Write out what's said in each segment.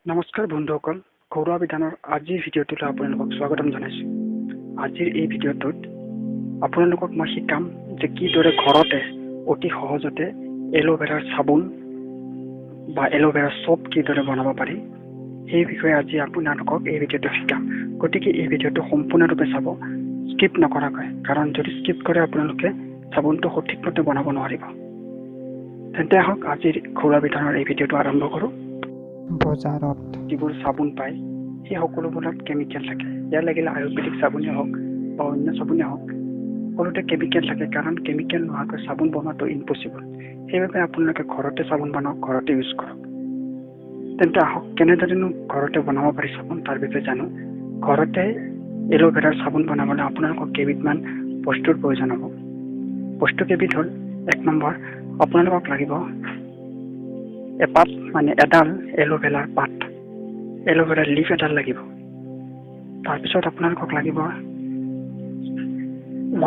নমস্কাৰ বন্ধুসকল, ঘৰুৱা বিধানৰ আজিৰ ভিডিঅ'টোলৈ আপোনালোকক স্বাগতম জনাইছোঁ। আজিৰ এই ভিডিঅ'টোত আপোনালোকক মই শিকাম যে কিদৰে ঘৰতে অতি সহজতে এল'ভেৰাৰ চাবোন বা এল'ভেৰাৰ চ'প কিদৰে বনাব পাৰি সেই বিষয়ে আজি আপোনালোকক এই ভিডিঅ'টো শিকাম। গতিকে এই ভিডিঅ'টো সম্পূৰ্ণৰূপে চাব, স্কিপ নকৰাকৈ, কাৰণ যদি স্কিপ কৰে আপোনালোকে চাবোনটো সঠিকমতে বনাব নোৱাৰিব। তেন্তে আহক আজিৰ ঘৰুৱা বিধানৰ এই ভিডিঅ'টো আৰম্ভ কৰোঁ। বজাৰত যিবোৰ চাবোন পায় সেই সকলোবোৰত কেমিকেল থাকে। ইয়াৰ লাগিলে আয়ুৰ্বেদিক চাবোনেই হওক বা অন্য চাবোনেই হওক, সকলোতে কেমিকেল থাকে, কাৰণ কেমিকেল নোহোৱাকৈ চাবোন বনোৱাটো ইম্পচিবল। সেইবাবে আপোনালোকে ঘৰতে চাবোন বনাওক, ঘৰতে ইউজ কৰক। তেন্তে আহক কেনেদৰেনো ঘৰতে বনাব পাৰি চাবোন তাৰ বিষয়ে জানো। ঘৰতে এল'ভেৰাৰ চাবোন বনাবলৈ আপোনালোকক কেইবিধমান বস্তুৰ প্ৰয়োজন হ'ব। বস্তু কেইবিধ হ'ল, 1 নম্বৰ, আপোনালোকক লাগিব এপাত মানে এডাল এল'ভেৰাৰ পাত, এল'ভেৰাৰ লিফ এডাল লাগিব। তাৰপিছত আপোনালোকক লাগিব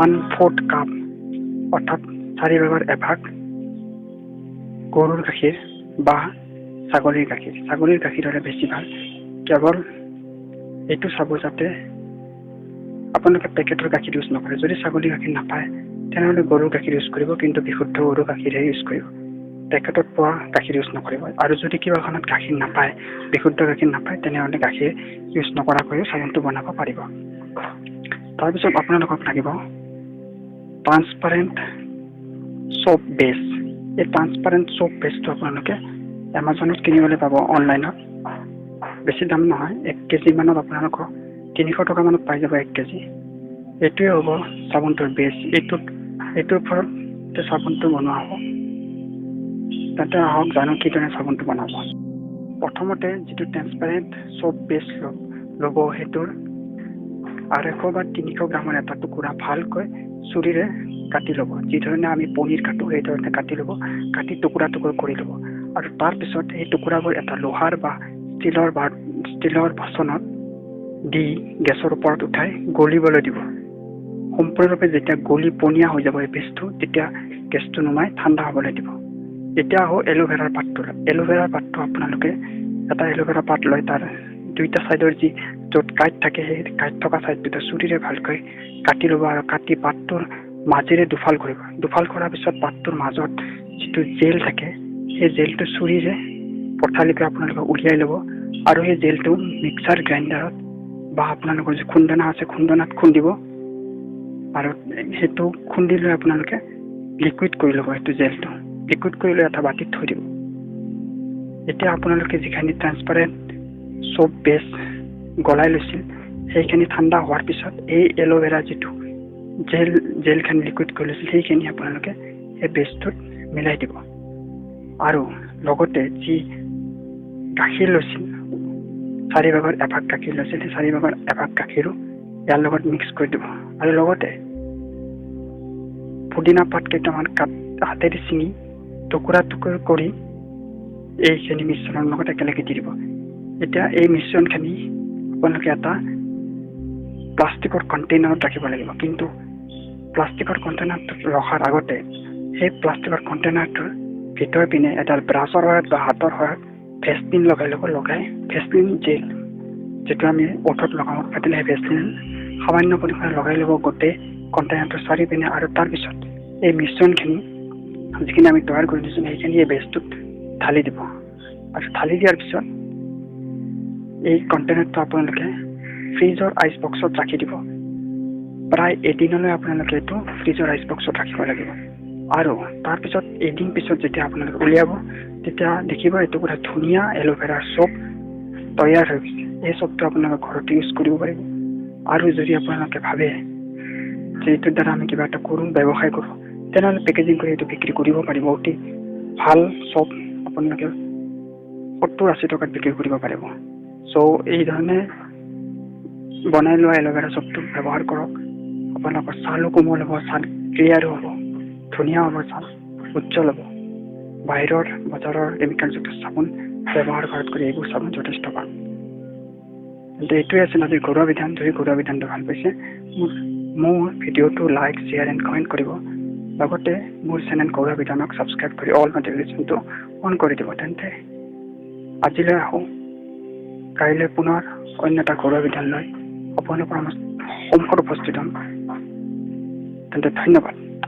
1/4 কাপ অৰ্থাৎ 4/4 এভাগ গৰুৰ গাখীৰ বা ছাগলীৰ গাখীৰ। ছাগলীৰ গাখীৰ হ'লে বেছি ভাল। কেৱল এইটো চাব যাতে আপোনালোকে পেকেটৰ গাখীৰ ইউজ নকৰে। যদি ছাগলীৰ গাখীৰ নাপায় তেনেহ'লে গৰুৰ গাখীৰ ইউজ কৰিব, কিন্তু বিশুদ্ধ গৰুৰ গাখীৰহে ইউজ কৰিব। পেকেটত পোৱা গাখীৰ ইউজ নকৰিব। আৰু যদি কিবা কাৰণত গাখীৰ নাপায়, বিশুদ্ধ গাখীৰ নাপায়, তেনেহ'লে গাখীৰ ইউজ নকৰাকৈও চাবোনটো বনাব পাৰিব। তাৰপিছত আপোনালোকক লাগিব ট্ৰান্সপাৰেণ্ট চ'প বেছ। এই ট্ৰান্সপাৰেণ্ট চ'প বেছটো আপোনালোকে এমাজনত কিনিবলৈ পাব, অনলাইনত। বেছি দাম নহয়, 1 কেজি মানত আপোনালোকক 300 টকা মানত পাই যাব 1 কেজি। এইটোৱে হ'ব চাবোনটোৰ বেছ। এইটোৰ ওপৰত চাবোনটো বনোৱা হ'ব। তেন্তে আহক জানো কিদৰে চাবোনটো বনাব। প্ৰথমতে যিটো ট্ৰান্সপাৰেণ্ট চ'প বেছ ল'ব, সেইটোৰ 250 বা 300 গ্ৰামৰ এটা টুকুৰা ভালকৈ চুৰিৰে কাটি ল'ব। যিধৰণে আমি পনীৰ কাটো সেই ধৰণে কাটি ল'ব, কাটি টুকুৰা কৰি ল'ব। আৰু তাৰপিছত এই টুকুৰাবোৰ এটা লোহাৰ বা ষ্টীলৰ বাচনত দি গেছৰ ওপৰত উঠাই গলিবলৈ দিব। সম্পূৰ্ণৰূপে যেতিয়া গলি পনীয়া হৈ যাব এই পেষ্টটো, তেতিয়া গেছটো নুমাই ঠাণ্ডা হ'বলৈ দিব। এতিয়া আহোঁ এল'ভেৰাৰ পাতটো। এল'ভেৰাৰ পাতটো আপোনালোকে এটা এল'ভেৰা পাত লৈ তাৰ 2টা ছাইডৰ য'ত কাঁইট থাকে সেই কাঁইট থকা ছাইডটোতে চুৰিৰে ভালকৈ কাটি ল'ব। আৰু কাটি পাতটোৰ মাজেৰে দুফাল কৰিব। দুফাল কৰাৰ পিছত পাতটোৰ মাজত যিটো জেল থাকে সেই জেলটো চুৰিৰে পঠালিকৈ আপোনালোকে উলিয়াই ল'ব। আৰু সেই জেলটো মিক্সাৰ গ্ৰাইণ্ডাৰত বা আপোনালোকৰ যি খুন্দনা আছে খুন্দনাত খুন্দিব। আৰু সেইটো খুন্দি লৈ আপোনালোকে লিকুইড কৰি ল'ব। সেইটো জেলটো লিকুইড কৰি লৈ এটা বাতিত থৈ দিব। এতিয়া আপোনালোকে যিখিনি ট্ৰান্সপাৰেণ্ট চ'প বেছ গলাই লৈছিল সেইখিনি ঠাণ্ডা হোৱাৰ পিছত এই এল'ভেৰা যিটো জেলখিনি লিকুইড কৰি লৈছিল সেইখিনি আপোনালোকে সেই বেছটোত মিলাই দিব। আৰু লগতে যি গাখীৰ লৈছিল, 4/4 এভাগ গাখীৰ লৈছিল, সেই 4/4 এভাগ গাখীৰো ইয়াৰ লগত মিক্স কৰি দিব। আৰু লগতে পুদিনা পাত কেইটামান হাতেৰে ছিঙি টুকুৰা কৰি এইখিনি মিশ্ৰণৰ লগত একেলগে দি দিব। এতিয়া এই মিশ্ৰণখিনি আপোনালোকে এটা প্লাষ্টিকৰ কণ্টেইনাৰত ৰাখিব লাগিব। কিন্তু প্লাষ্টিকৰ কণ্টেইনাৰটোত ৰখাৰ আগতে সেই প্লাষ্টিকৰ কণ্টেইনাৰটোৰ ভিতৰ পিনে এডাল ব্ৰাছৰ সহায়ত বা হাতৰ সহায়ত ভেচলিন লগাই ল'ব। ভেচলিন জেল যিটো আমি ওঠত লগাওঁ পাতিলে সেই ভেচলিন সামান্য পৰিমাণে লগাই ল'ব গোটেই কণ্টেইনাৰটোৰ চাৰিওপিনে। আৰু তাৰপিছত এই মিশ্ৰণখিনি যিখিনি আমি তৈয়াৰ কৰি দিছোঁ সেইখিনি এই বেছটোত ঢালি দিব। আৰু ঢালি দিয়াৰ পিছত এই কণ্টেইনাৰটো আপোনালোকে ফ্ৰিজৰ আইচ বক্সত ৰাখি দিব। প্ৰায় এদিনলৈ আপোনালোকে এইটো ফ্ৰিজৰ আইচ বক্সত ৰাখিব লাগিব। আৰু তাৰপিছত এদিন পিছত যেতিয়া আপোনালোকে উলিয়াব তেতিয়া দেখিব এইটো পুৰা ধুনীয়া এল'ভেৰাৰ চ'প তৈয়াৰ হৈ গৈছে। এই চ'পটো আপোনালোকে ঘৰতে ইউজ কৰিব পাৰিব। আৰু যদি আপোনালোকে ভাবে যে এইটোৰ দ্বাৰা আমি কিবা এটা কৰোঁ, ব্যৱসায় কৰোঁ, তেনেহ'লে পেকেজিং কৰি এইটো বিক্ৰী কৰিব পাৰিব। অতি ভাল চ'প আপোনালোকে 70-80 টকাত বিক্ৰী কৰিব পাৰিব। চ' এই ধৰণে বনাই লোৱা এল'ভেৰা চ'পটো ব্যৱহাৰ কৰক। আপোনালোকৰ ছালো কোমল হ'ব, ছাল ক্লিয়াৰো হ'ব, ধুনীয়া হ'ব, ছাল উজ্জ্বল হ'ব। বাহিৰৰ বজাৰৰ কেমিকেলযুক্ত চাবোন ব্যৱহাৰ কৰাতকৈ এইবোৰ চাবোন যথেষ্ট ভাল। কিন্তু এইটোৱে আছিল আজি ঘৰুৱা বিধান। যদি ঘৰুৱা বিধানটো ভাল পাইছে মোৰ ভিডিঅ'টো লাইক, শ্বেয়াৰ এণ্ড কমেণ্ট কৰিব। লগতে মোৰ চেনেল ঘৰুৱা বিধানক ছাবস্ক্ৰাইব কৰি অল নটিফিকেশ্যনটো অন কৰি দিব। তেন্তে আজিলৈ আহোঁ। কাইলৈ পুনৰ অন্য এটা ঘৰুৱা বিধান লৈ সন্মুখত উপস্থিত হ'ম। তেন্তে ধন্যবাদ।